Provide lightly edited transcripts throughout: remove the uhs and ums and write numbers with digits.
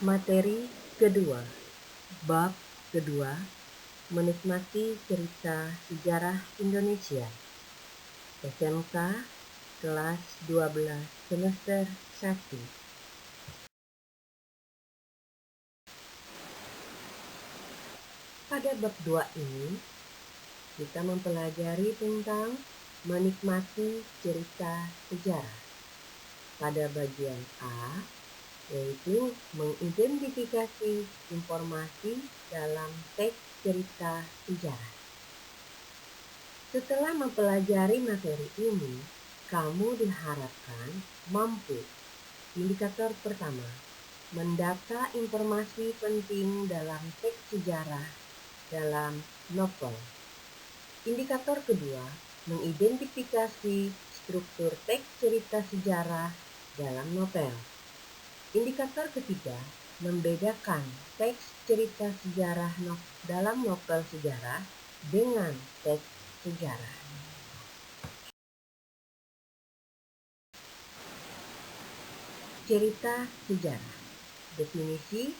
Materi kedua, bab kedua, menikmati cerita sejarah Indonesia. SMK kelas 12 semester 1. Pada bab 2 ini, kita mempelajari tentang menikmati cerita sejarah. Pada bagian A, yaitu mengidentifikasi informasi dalam teks cerita sejarah. Setelah mempelajari materi ini, kamu diharapkan mampu. Indikator pertama, mendata informasi penting dalam teks sejarah dalam novel. Indikator kedua, mengidentifikasi struktur teks cerita sejarah dalam novel. Indikator ketiga, membedakan teks cerita sejarah dalam novel sejarah dengan teks sejarah. Cerita sejarah. Definisi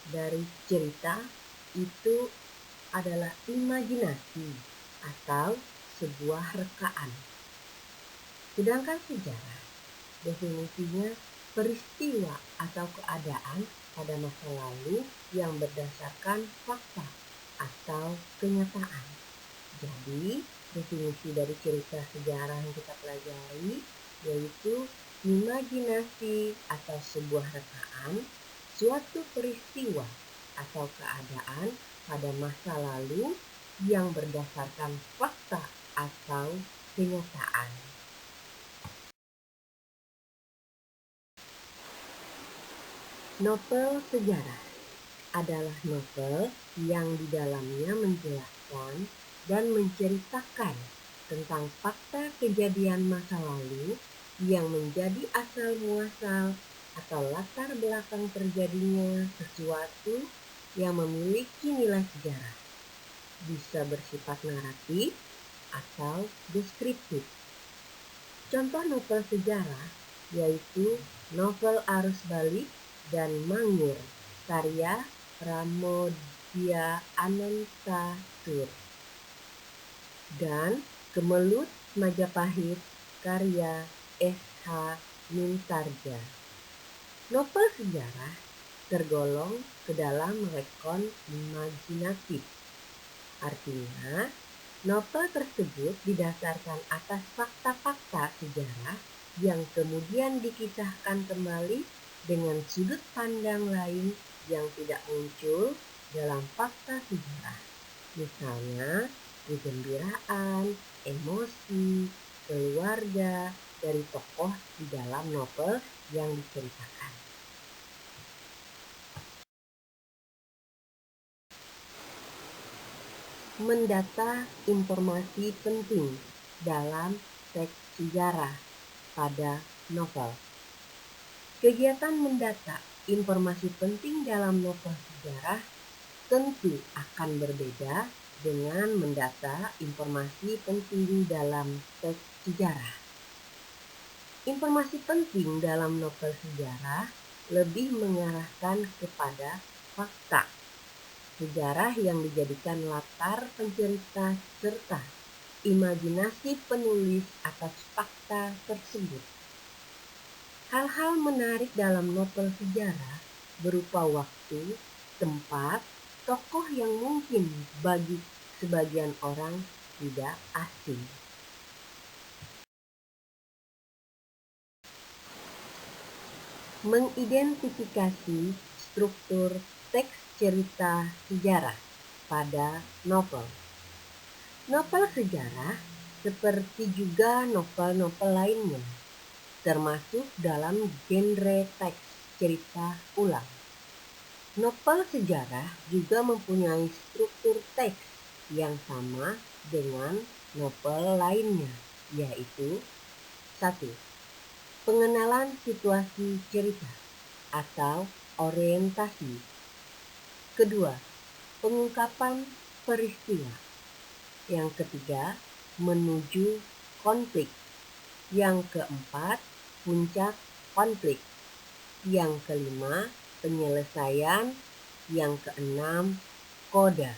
dari cerita itu adalah imajinasi atau sebuah rekaan. Sedangkan sejarah, definisinya peristiwa atau keadaan pada masa lalu yang berdasarkan fakta atau kenyataan. Jadi, definisi dari cerita sejarah yang kita pelajari yaitu imajinasi atau sebuah rekaan, suatu peristiwa atau keadaan pada masa lalu yang berdasarkan fakta atau kenyataan. Novel sejarah adalah novel yang di dalamnya menjelaskan dan menceritakan tentang fakta kejadian masa lalu yang menjadi asal muasal atau latar belakang terjadinya sesuatu yang memiliki nilai sejarah. Bisa bersifat naratif atau deskriptif. Contoh novel sejarah yaitu novel Arus Balik dan Mangir karya Pramoedya Anantatur dan Kemelut Majapahit karya S.H. Mintarja. Novel sejarah tergolong ke dalam rekon imajinatif. Artinya, novel tersebut didasarkan atas fakta-fakta sejarah yang kemudian dikisahkan kembali dengan sudut pandang lain yang tidak muncul dalam fakta sejarah. Misalnya, kegembiraan, emosi, keluarga dari tokoh di dalam novel yang diceritakan. Mendata informasi penting dalam teks sejarah pada novel. Kegiatan mendata informasi penting dalam novel sejarah tentu akan berbeda dengan mendata informasi penting dalam teks sejarah. Informasi penting dalam novel sejarah lebih mengarahkan kepada fakta sejarah yang dijadikan latar pencerita serta imajinasi penulis atas fakta tersebut. Hal-hal menarik dalam novel sejarah berupa waktu, tempat, tokoh yang mungkin bagi sebagian orang tidak asing. Mengidentifikasi struktur teks cerita sejarah pada novel. Novel sejarah seperti juga novel-novel lainnya, termasuk dalam genre teks cerita ulang. Novel sejarah juga mempunyai struktur teks yang sama dengan novel lainnya, yaitu 1. Pengenalan situasi cerita atau orientasi. Kedua, pengungkapan peristiwa. Yang ketiga, menuju konflik. Yang keempat, puncak konflik. Yang kelima, penyelesaian yang keenam, koda.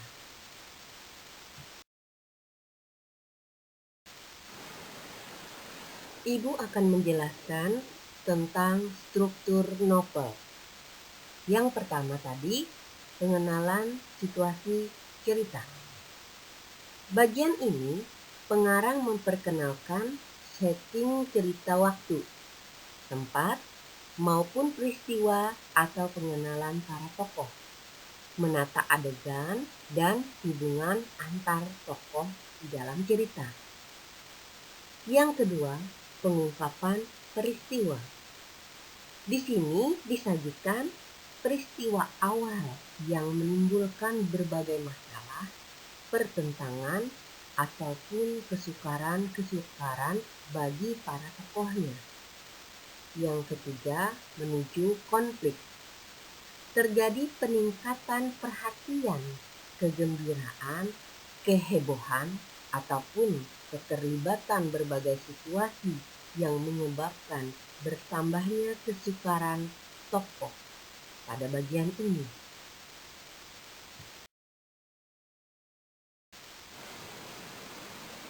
Ibu akan menjelaskan tentang struktur novel. Yang pertama tadi, pengenalan situasi cerita. Bagian ini, pengarang memperkenalkan setting cerita waktu, tempat, maupun peristiwa atau pengenalan para tokoh, menata adegan dan hubungan antar tokoh di dalam cerita. Yang kedua, pengungkapan peristiwa. Di sini disajikan peristiwa awal yang menimbulkan berbagai masalah, pertentangan, ataupun kesukaran bagi para tokohnya. Yang ketiga, menuju konflik. Terjadi peningkatan perhatian, kegembiraan, kehebohan, ataupun keterlibatan berbagai situasi yang menyebabkan bertambahnya kesukaran tokoh pada bagian ini.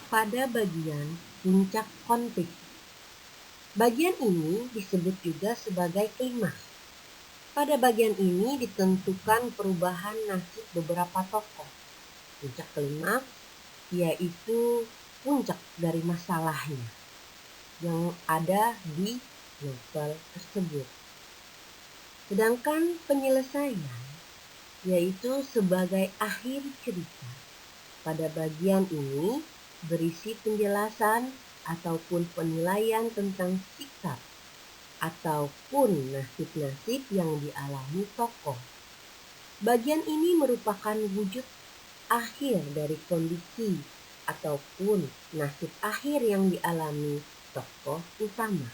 Pada bagian puncak konflik, bagian ini disebut juga sebagai klimaks. Pada bagian ini ditentukan perubahan nasib beberapa tokoh. Puncak klimaks yaitu puncak dari masalahnya yang ada di novel tersebut. Sedangkan penyelesaian yaitu sebagai akhir cerita. Pada bagian ini berisi penjelasan ataupun penilaian tentang sikap ataupun nasib-nasib yang dialami tokoh. Bagian ini merupakan wujud akhir dari kondisi ataupun nasib akhir yang dialami tokoh utama.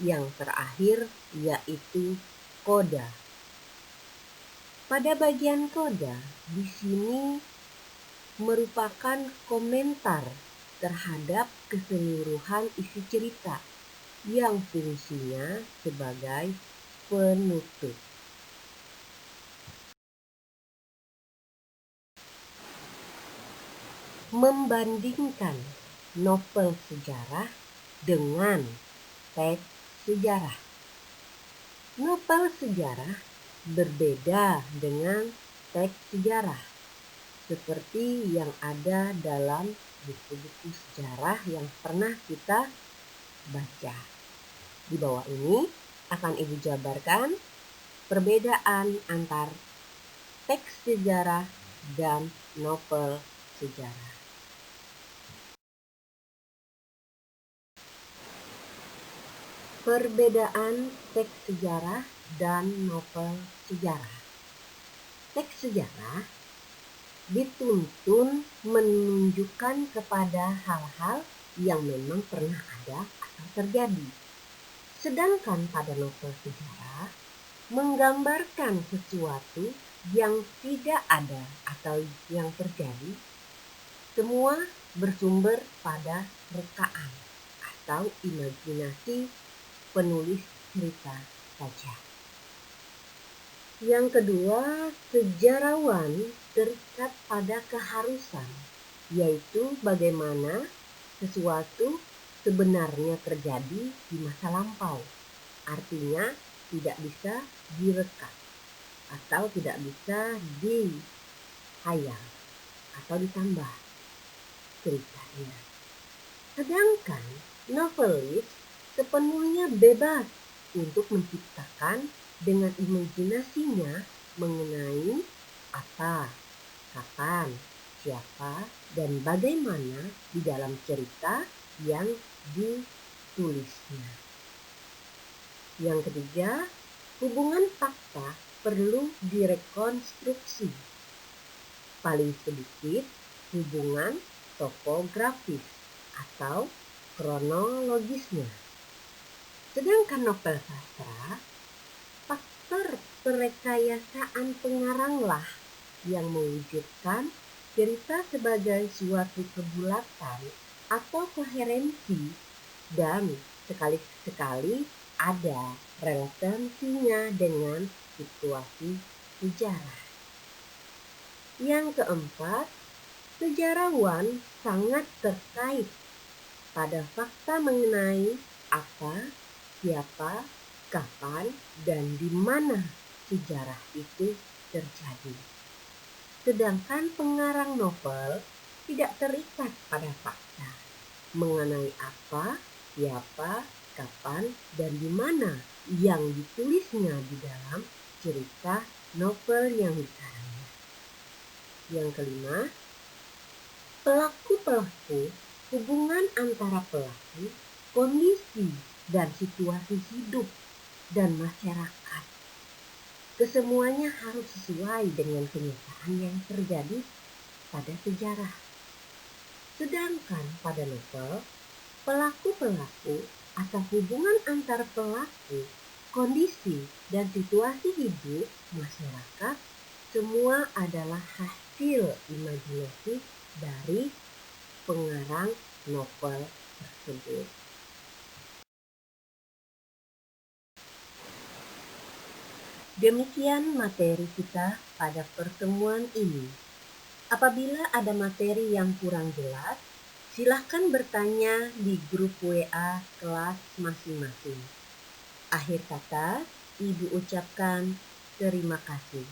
Yang terakhir yaitu koda. Pada bagian koda, di sini merupakan komentar terhadap keseluruhan isi cerita yang fungsinya sebagai penutup. Membandingkan novel sejarah dengan teks sejarah. Novel sejarah berbeda dengan teks sejarah, seperti yang ada dalam buku-buku sejarah yang pernah kita baca. Di bawah ini akan Ibu jabarkan perbedaan antar teks sejarah dan novel sejarah. Perbedaan teks sejarah dan novel sejarah. Teks sejarah dituntun menunjukkan kepada hal-hal yang memang pernah ada atau terjadi. Sedangkan pada novel sejarah menggambarkan sesuatu yang tidak ada atau yang terjadi. Semua bersumber pada rekaan atau imajinasi penulis cerita saja. Yang kedua, sejarawan terikat pada keharusan, yaitu bagaimana sesuatu sebenarnya terjadi di masa lampau. Artinya tidak bisa direka atau tidak bisa dihayal atau ditambah ceritanya. Sedangkan novelis sepenuhnya bebas untuk menciptakan dengan imajinasinya mengenai apa, kapan, siapa, dan bagaimana di dalam cerita yang ditulisnya. Yang ketiga, hubungan fakta perlu direkonstruksi. Paling sedikit, hubungan topografis atau kronologisnya. Sedangkan novel sastra, faktor perekayasaan pengaranglah yang mewujudkan cerita sebagai suatu kebulatan atau koherensi dan sekali-sekali ada relevansinya dengan situasi sejarah. Yang keempat, sejarawan sangat terkait pada fakta mengenai apa, siapa, kapan, dan di mana sejarah itu terjadi. Sedangkan pengarang novel tidak terikat pada fakta mengenai apa, siapa, kapan, dan di mana yang ditulisnya di dalam cerita novel yang dikarangnya. Yang kelima, pelaku-pelaku, hubungan antara pelaku, kondisi dan situasi hidup dan masyarakat. Kesemuanya harus sesuai dengan kenyataan yang terjadi pada sejarah. Sedangkan pada novel, pelaku-pelaku atau hubungan antara pelaku, kondisi, dan situasi hidup masyarakat semua adalah hasil imajinasi dari pengarang novel tersebut. Demikian materi kita pada pertemuan ini. Apabila ada materi yang kurang jelas, silahkan bertanya di grup WA kelas masing-masing. Akhir kata, Ibu ucapkan terima kasih.